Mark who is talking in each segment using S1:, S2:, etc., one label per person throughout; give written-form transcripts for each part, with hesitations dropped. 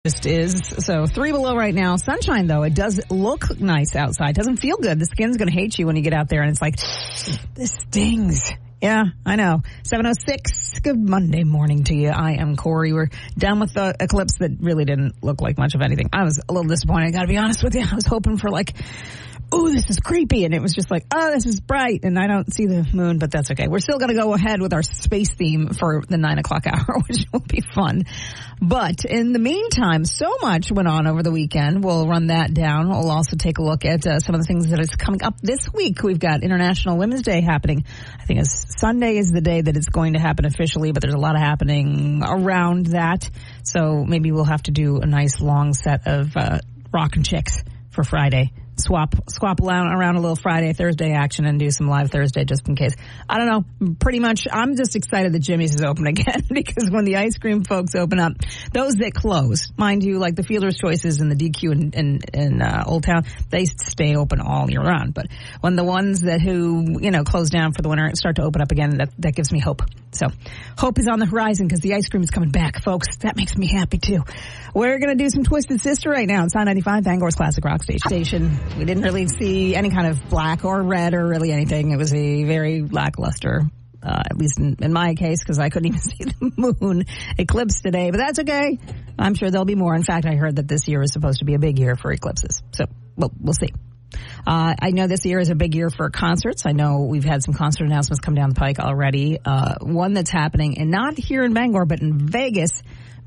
S1: Just is. So 3 below right now. Sunshine, though. It does look nice outside. Doesn't feel good. The skin's going to hate you when you get out there and it's like, this stings. Yeah, I know. 7:06. Good Monday morning to you. I am Cori. We're done with the eclipse that really didn't look like much of anything. I was a little disappointed. I got to be honest with you. I was hoping for like, oh, this is creepy. And it was just like, oh, this is bright. And I don't see the moon, but that's okay. We're still going to go ahead with our space theme for the 9 o'clock hour, which will be fun. But in the meantime, so much went on over the weekend. We'll run that down. We'll also take a look at some of the things that is coming up this week. We've got International Women's Day happening. I think Sunday is the day that it's going to happen officially, but there's a lot of happening around that. So maybe we'll have to do a nice long set of rockin' chicks for Friday. Swap around a little Friday, Thursday action and do some live Thursday just in case. I don't know. Pretty much, I'm just excited that Jimmy's is open again because when the ice cream folks open up, those that close, mind you, like the Fielder's Choices and the DQ in Old Town, they stay open all year round. But when the ones who close down for the winter start to open up again, that gives me hope. So hope is on the horizon because the ice cream is coming back, folks. That makes me happy too. We're going to do some Twisted Sister right now. It's on 95, Bangor's Classic Rock Station. We didn't really see any kind of black or red or really anything. It was a very lackluster, at least in my case, because I couldn't even see the moon eclipse today. But that's okay. I'm sure there'll be more. In fact, I heard that this year is supposed to be a big year for eclipses. So we'll see. I know this year is a big year for concerts. I know we've had some concert announcements come down the pike already. One that's happening, and not here in Bangor, but in Vegas.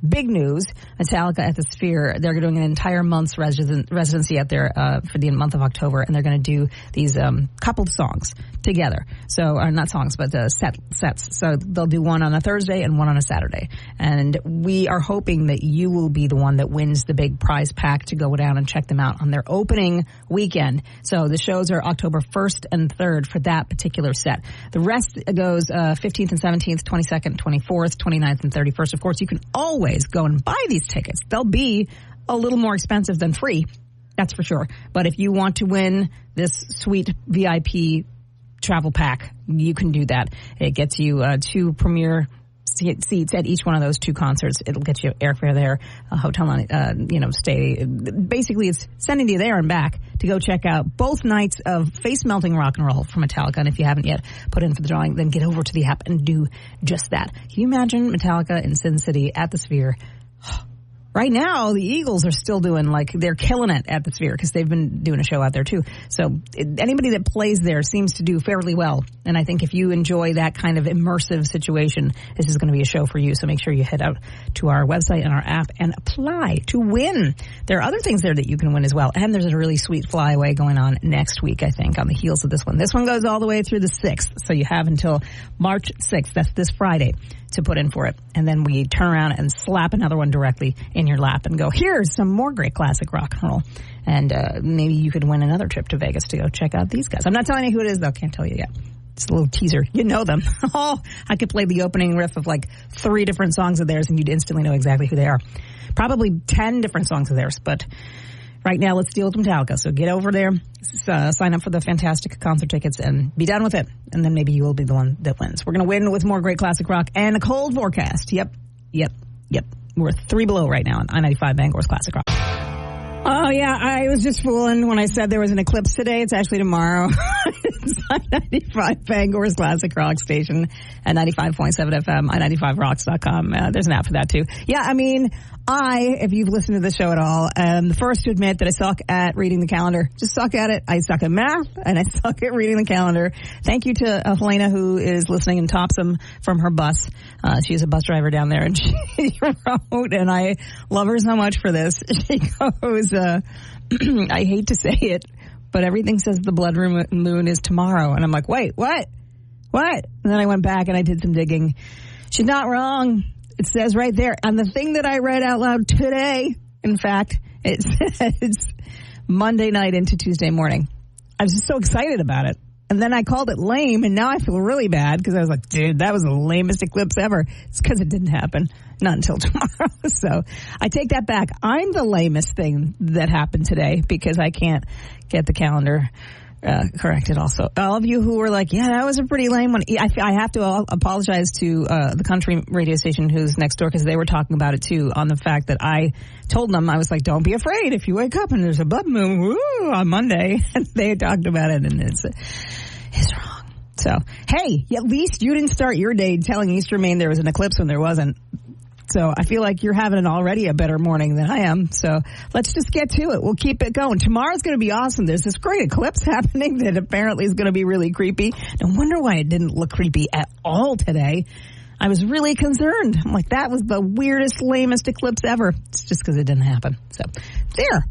S1: Big news, Metallica at the Sphere. They're doing an entire month's residency out there for the month of October, and they're going to do these coupled songs together. So, or not songs, but sets. So they'll do one on a Thursday and one on a Saturday. And we are hoping that you will be the one that wins the big prize pack to go down and check them out on their opening weekend. So the shows are October 1st and 3rd for that particular set. The rest goes 15th and 17th, 22nd, 24th, 29th, and 31st. Of course, you can always go and buy these tickets. They'll be a little more expensive than free, that's for sure. But if you want to win this sweet VIP travel pack, you can do that. It gets you 2 premier seats at each one of those 2 concerts. It'll get you airfare there, a hotel on, stay. Basically, it's sending you there and back to go check out both nights of face-melting rock and roll from Metallica. And if you haven't yet put in for the drawing, then get over to the app and do just that. Can you imagine Metallica in Sin City at the Sphere? Right now, the Eagles are still doing, they're killing it at the Sphere because they've been doing a show out there, too. So anybody that plays there seems to do fairly well. And I think if you enjoy that kind of immersive situation, this is going to be a show for you. So make sure you head out to our website and our app and apply to win. There are other things there that you can win as well. And there's a really sweet flyaway going on next week, I think, on the heels of this one. This one goes all the way through the 6th. So you have until March 6th. That's this Friday to put in for it. And then we turn around and slap another one directly in your lap and go, here's some more great classic rock and roll. And maybe you could win another trip to Vegas to go check out these guys. I'm not telling you who it is, though. Can't tell you yet. It's a little teaser. You know them. Oh, I could play the opening riff of 3 different songs of theirs and you'd instantly know exactly who they are. Probably 10 different songs of theirs, but right now, let's deal with Metallica. So get over there, sign up for the fantastic concert tickets, and be done with it. And then maybe you will be the one that wins. We're going to win with more great classic rock and a cold forecast. Yep. We're 3 below right now on I-95 Bangor's Classic Rock. Oh, yeah, I was just fooling when I said there was an eclipse today. It's actually tomorrow. It's I-95 Bangor's Classic Rock Station at 95.7 FM, i95rocks.com. There's an app for that, too. Yeah, I mean, if you've listened to the show at all, am the first to admit that I suck at reading the calendar. Just suck at it. I suck at math, and I suck at reading the calendar. Thank you to Helena, who is listening in Topsom from her bus. She's a bus driver down there, and she wrote, and I love her so much for this. She goes, I hate to say it, but everything says the blood moon is tomorrow. And I'm like, wait, what? And then I went back and I did some digging. She's not wrong. It says right there. And the thing that I read out loud today, in fact, it says Monday night into Tuesday morning. I was just so excited about it. And then I called it lame, and now I feel really bad because I was like, dude, that was the lamest eclipse ever. It's because it didn't happen. Not until tomorrow. So I take that back. I'm the lamest thing that happened today because I can't get the calendar corrected also. All of you who were like, yeah, that was a pretty lame one. I have to apologize to the country radio station who's next door because they were talking about it too, on the fact that I told them, I was like, don't be afraid if you wake up and there's a blood moon on Monday. And they talked about it, and it's wrong. So, hey, at least you didn't start your day telling Eastern Maine there was an eclipse when there wasn't. So I feel like you're having already a better morning than I am. So let's just get to it. We'll keep it going. Tomorrow's going to be awesome. There's this great eclipse happening that apparently is going to be really creepy. No wonder why it didn't look creepy at all today. I was really concerned. I'm like, that was the weirdest, lamest eclipse ever. It's just because it didn't happen. So there.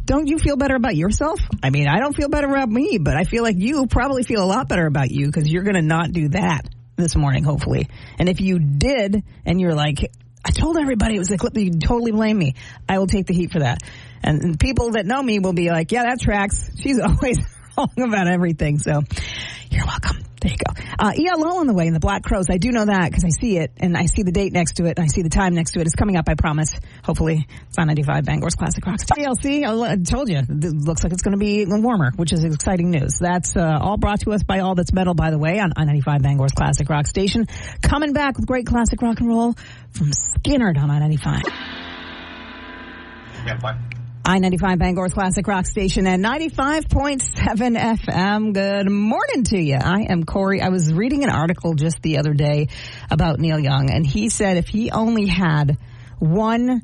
S1: Don't you feel better about yourself? I mean, I don't feel better about me, but I feel like you probably feel a lot better about you because you're going to not do that this morning, hopefully. And if you did, and you're like, I told everybody it was eclipse, you totally blame me, I will take the heat for that. And people that know me will be like, yeah, that tracks. She's always wrong about everything. So you're welcome. There you go. ELO on the way in the Black Crows. I do know that because I see it, and I see the date next to it, and I see the time next to it. It's coming up, I promise. Hopefully, it's on 95 Bangor's Classic Rock. TLC, I told you, it looks like it's going to be warmer, which is exciting news. That's all brought to us by All That's Metal, by the way, on 95 Bangor's Classic Rock Station. Coming back with great classic rock and roll from Skinner on I-95.
S2: Yeah, fine.
S1: I-95 Bangor's Classic Rock Station at 95.7 FM. Good morning to you. I am Cori. I was reading an article just the other day about Neil Young, and he said if he only had one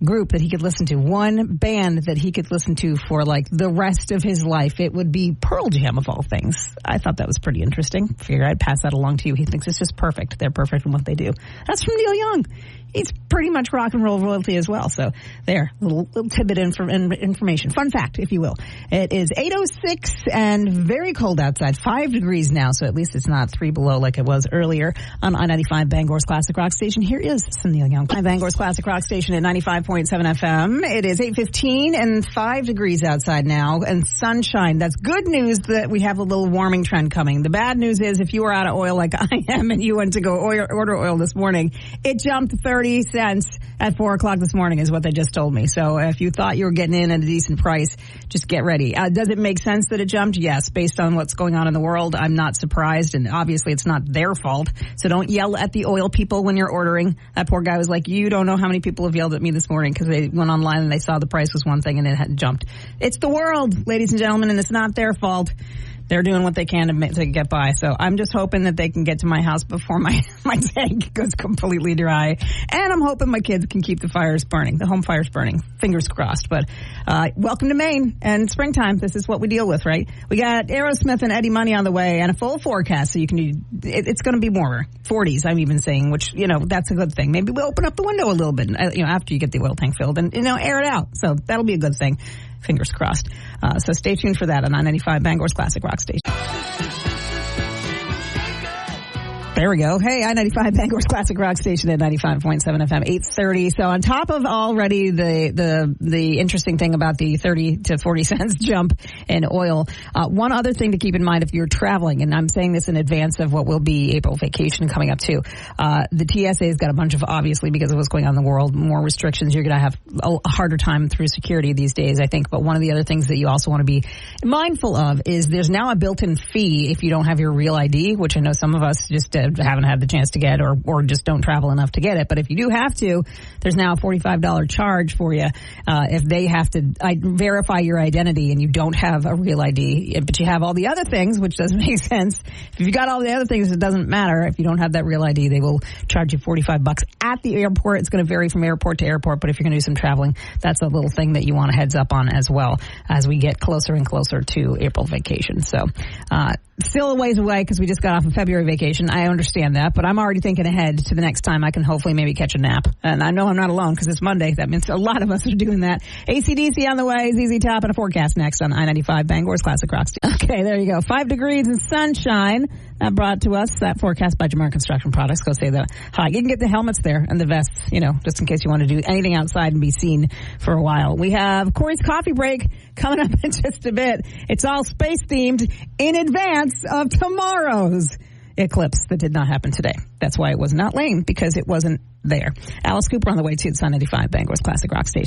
S1: group that he could listen to, one band that he could listen to for like the rest of his life, it would be Pearl Jam of all things. I thought that was pretty interesting. Figure I'd pass that along to you. He thinks it's just perfect. They're perfect in what they do. That's from Neil Young. He's pretty much rock and roll royalty as well. So there, little tidbit information. Fun fact, if you will. It is 8:06 and very cold outside. 5 degrees now, so at least it's not 3 below like it was earlier on I-95 Bangor's Classic Rock Station. Here is some Neil Young. Bangor's Classic Rock Station at 95.7 FM. It is 8:15 and 5 degrees outside now and sunshine. That's good news that we have a little warming trend coming. The bad news is if you were out of oil like I am and you went to go order oil this morning, it jumped 30 cents at 4 o'clock this morning is what they just told me. So if you thought you were getting in at a decent price, just get ready. Does it make sense that it jumped? Yes. Based on what's going on in the world, I'm not surprised. And obviously it's not their fault. So don't yell at the oil people when you're ordering. That poor guy was like, you don't know how many people have yelled at me this morning because they went online and they saw the price was one thing and it had jumped. It's the world, ladies and gentlemen, and it's not their fault. They're doing what they can to get by. So I'm just hoping that they can get to my house before my tank goes completely dry. And I'm hoping my kids can keep the fires burning, the home fires burning. Fingers crossed. But welcome to Maine and springtime. This is what we deal with, right? We got Aerosmith and Eddie Money on the way and a full forecast. So you can do, it's going to be warmer. 40s, I'm even saying, which, that's a good thing. Maybe we'll open up the window a little bit, after you get the oil tank filled and, air it out. So that'll be a good thing. Fingers crossed. So stay tuned for that on I-95 Bangor's Classic Rock Station. There we go. Hey, I-95 Bangor's Classic Rock Station at 95.7 FM, 8:30. So on top of already the interesting thing about the 30 to 40 cents jump in oil, one other thing to keep in mind if you're traveling, and I'm saying this in advance of what will be April vacation coming up too. The TSA has got a bunch of, obviously because of what's going on in the world, more restrictions. You're going to have a harder time through security these days, I think. But one of the other things that you also want to be mindful of is there's now a built-in fee if you don't have your real ID, which I know some of us just haven't had the chance to get or just don't travel enough to get it. But if you do have to, there's now a $45 charge for you if they have to verify your identity and you don't have a real ID, but you have all the other things, which doesn't make sense. If you've got all the other things, it doesn't matter. If you don't have that real ID, they will charge you $45 at the airport. It's going to vary from airport to airport, but if you're going to do some traveling, that's a little thing that you want a heads up on as well as we get closer and closer to April vacation. So still a ways away because we just got off of February vacation. I understand that, but I'm already thinking ahead to the next time I can hopefully maybe catch a nap. And I know I'm not alone because it's Monday. That means a lot of us are doing that. AC/DC on the way, ZZ Top, and a forecast next on I-95 Bangor's Classic Rock Station. Okay, there you go. 5 degrees and sunshine. That brought to us that forecast by Jamar Construction Products. Go say that. Hi, you can get the helmets there and the vests, just in case you want to do anything outside and be seen for a while. We have Cori's coffee break coming up in just a bit. It's all space themed in advance of tomorrow's eclipse that did not happen today. That's why it was not lame, because it wasn't there. Alice Cooper on the way to the Sun 95 Bangor's Classic Rock Station.